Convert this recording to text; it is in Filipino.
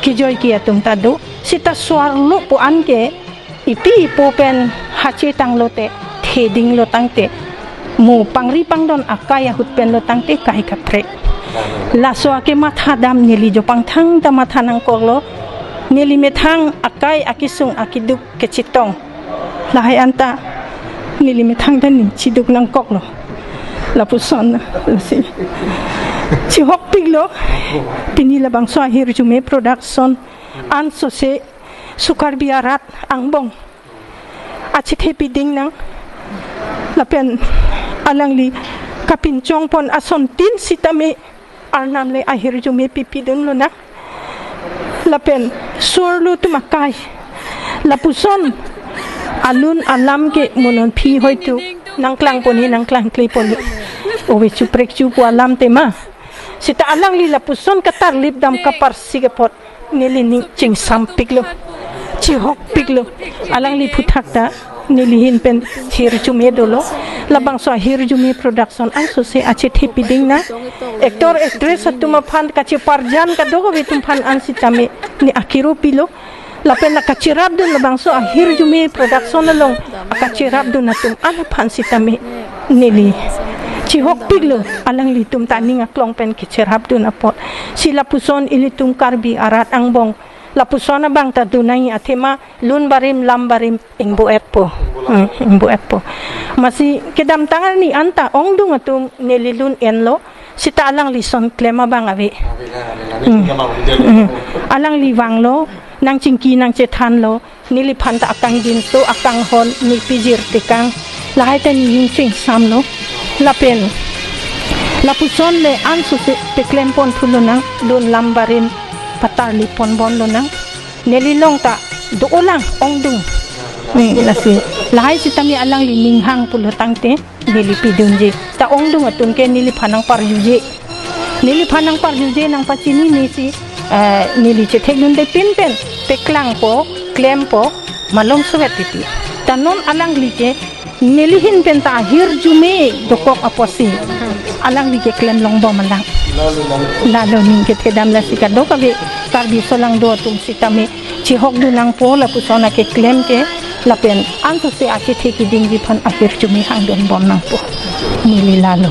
kijoy kia tum tadu sita suarlo po anke ipi po pen hachi tang lote theding lo tangte mu pangripang don akaya hutpen lo tangte kai kapre laso ake matha dam nili jo pangthang ta matha nang koklo nili methang akai akisung akiduk kechitong lahai anta nili methang dan ni chiduk lang koklo lapuson lasi si hok piglo pinila bang so ahir jume production an so se sukar biarat angbong achit happy ding nang lapen alangli kapinchong pon ason tin sitame arnam le ahir jume pipidun lo na lapen surlu tumakai lapuson alun alam ke monon phi hoitu nangklang poni nangklang kli poni owe chuprek chu po alam tema sita alang li lapuson katar lip dam kapar sigapot nilining ching sampiglo chihok piglo alang li puthakta nilihin pen hirjume dolo labang so hirjume production an so se ache thepiding na actor actress atuma phan kache parjan ka dogo bitum phan an sitame ni akiro pilo lapen na kachirab dun labang so hirjume production long kachirab dun atum an phan sitame nili chihok piglo alang litum taning aklong pen kachirab dun apot sila puson ilitum karbi arat angbong lapusona bang tadunay atema lun barim lam barim ingbu etpo masi kedam tangan ni anta ongdung atum nelilun enlo sita alang lison klema bang awe alang liwang lo nang cingki nang cetan lo nilipan ta akang jinto akang hon ni pijir tikang lahai tan yin ching sam lo lapen lapuson le ansu te klempon tulunang lun lam barim patar lipon bon lo nang nelilong ta doolang ongdung lasi lahai sitami alang lining hang pulo tangte nilipidunje ta ongdung atun ke nilipanang parjuje nang pachini ni si niliche thegnun de pinpen peklang po klem po malong suwet titi tanon alang like nilihin pen ta hirjume dokok aposi alang like klem long bo malang lalo ning kedam la sikado kabe karbi solang do tum sitame chihok du nang po la pusona ke klem ke lapen anto se ache theki ding ji phan ahir chumi hang don bom nang po nili lalo